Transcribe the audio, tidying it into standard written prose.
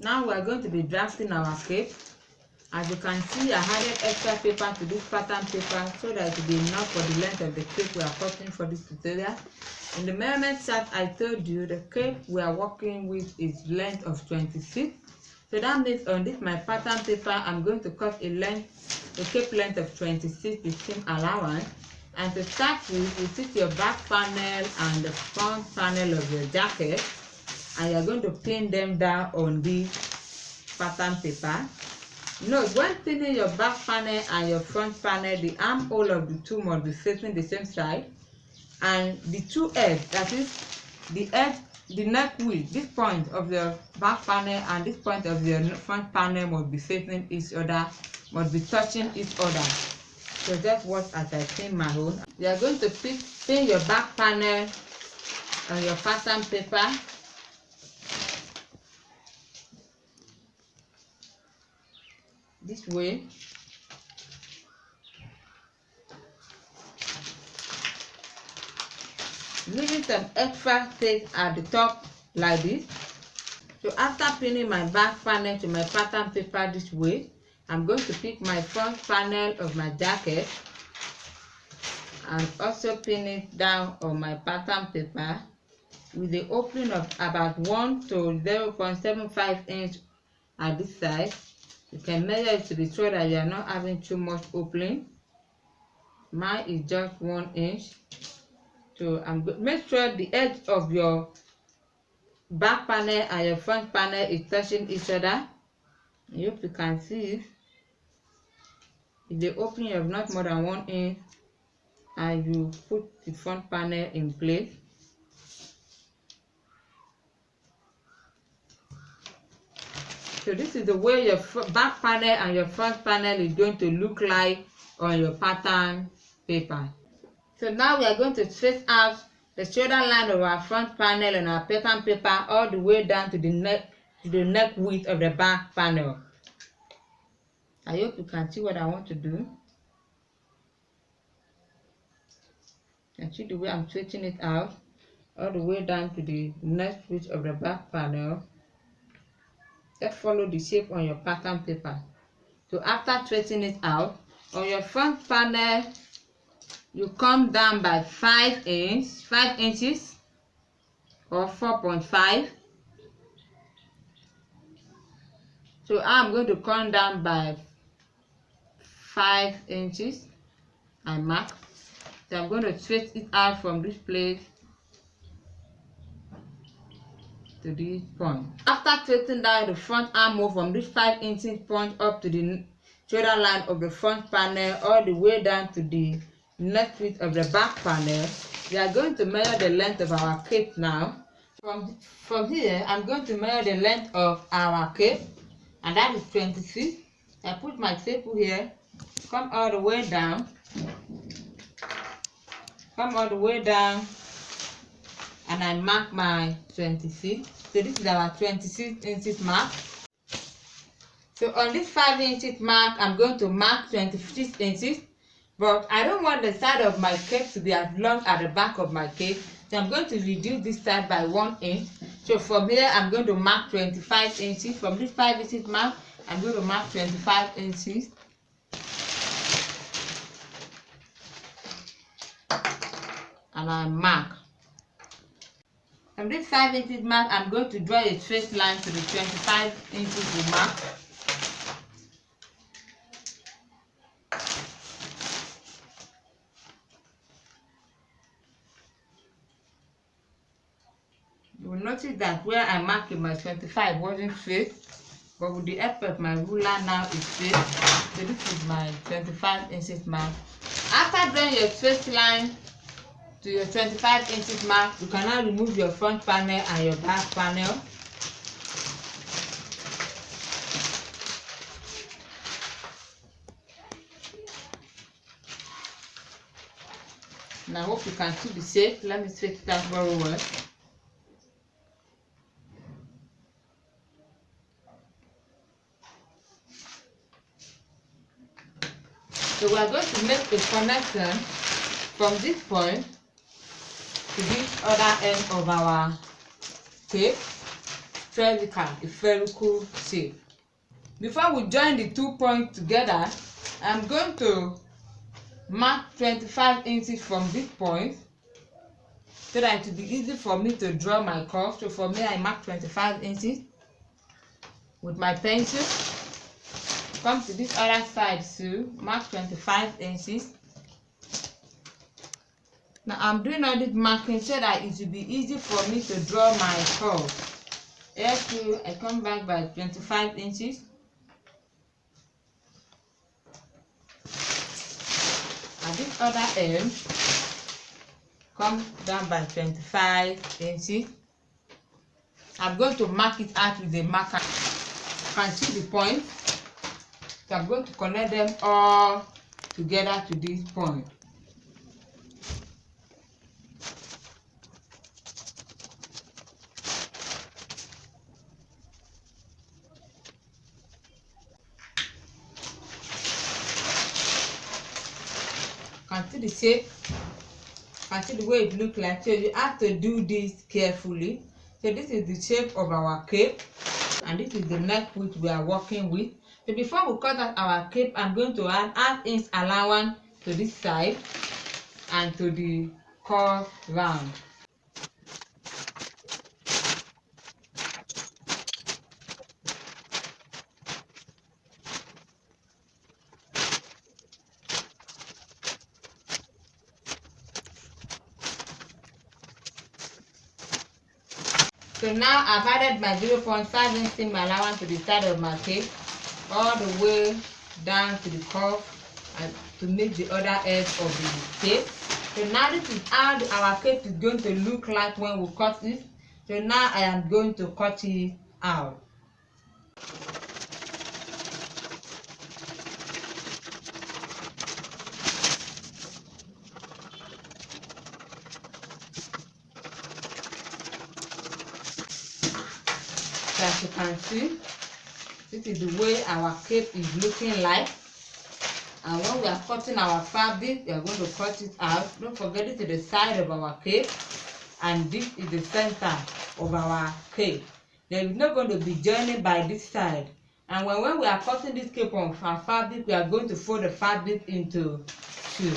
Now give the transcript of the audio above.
Now we are going to be drafting our cape. As you can see, I added extra paper to this pattern paper so that it will be enough for the length of the cape we are cutting for this tutorial. In the measurement chart I told you, the cape we are working with is length of 26. So that means on this my pattern paper, I'm going to cut a cape length of 26 with seam allowance. And to start with, you take your back panel and the front panel of your jacket, and you're going to pin them down on this pattern paper. Note, when pinning your back panel and your front panel, the armhole of the two must be facing the same side, and the two edges, that is the edge, the neck width, this point of your back panel and this point of your front panel must be facing each other, must be touching each other. So just watch as I pin my own. You are going to pin your back panel on your pattern paper. This way. Leaving some extra space at the top like this. So after pinning my back panel to my pattern paper this way, I'm going to pick my front panel of my jacket and also pin it down on my pattern paper with the opening of about 1 to 0.75 inch at this side. You can measure it to be sure that you are not having too much opening. Mine is just 1 inch. So make sure the edge of your back panel and your front panel is touching each other. I hope you can see it. If the opening of not more than 1 inch, and you put the front panel in place. So this is the way your back panel and your front panel is going to look like on your pattern paper. So now we are going to trace out the shoulder line of our front panel on our pattern paper all the way down to the neck width of the back panel. I hope you can see what I want to do. You can see the way I'm stretching it out all the way down to the neck width of the back panel. Just follow the shape on your pattern paper. So after stretching it out, on your front panel, you come down by 5 inches or 4.5. So I'm going to come down by 5 inches and mark. So I'm going to stretch it out from this place to this point. After straightening down the front armhole from this 5 inches point up to the shoulder line of the front panel all the way down to the neck width of the back panel, we are going to measure the length of our cape now. From here, I'm going to measure the length of our cape, and that is 26. I put my staple here, come all the way down, and I mark my 26. So this is our 26 inches mark. So on this 5 inches mark, I'm going to mark 26 inches. But I don't want the side of my cape to be as long as the back of my cape. So I'm going to reduce this side by 1 inch. So from here, I'm going to mark 25 inches. From this 5 inches mark, I'm going to mark 25 inches. And I mark. From this 5 inches mark, I'm going to draw a straight line to the 25 inches we mark. You will notice that where I marked my 25 wasn't straight, but with the help of my ruler now it's straight. So this is my 25 inches mark. After drawing your straight line to your 25 inches mark, you can now remove your front panel and your back panel. And I hope you can see the shape. Let me straighten it out very well. So we are going to make a connection from this point to this other end of our cape. spherical shape. Before we join the 2 points together, I'm going to mark 25 inches from this point so that it will be easy for me to draw my curve. So for me, I mark 25 inches with my pencil. Come to this other side too, mark 25 inches. Now I'm doing all this marking so that it will be easy for me to draw my curve. Here too, I come back by 25 inches. At this other end, come down by 25 inches. I'm going to mark it out with a marker. You can see the point. So I'm going to connect them all together to this point. You can see the shape. You can see the way it looks like. So you have to do this carefully. So this is the shape of our cape, and this is the neck which we are working with. So before we cut out our cape, I'm going to add half inch allowance to this side and to the curve round. So now I've added my 0.5 inch seam allowance to the side of my cape, all the way down to the curve and to meet the other edge of the cape. So now this is how our cape is going to look like when we cut it. So now I am going to cut it out. As you can see, this is the way our cape is looking like. And when we are cutting our fabric, we are going to cut it out. Don't forget, this is the side of our cape, and this is the center of our cape. There is not going to be joining by this side. And when we are cutting this cape on our fabric, we are going to fold the fabric into two.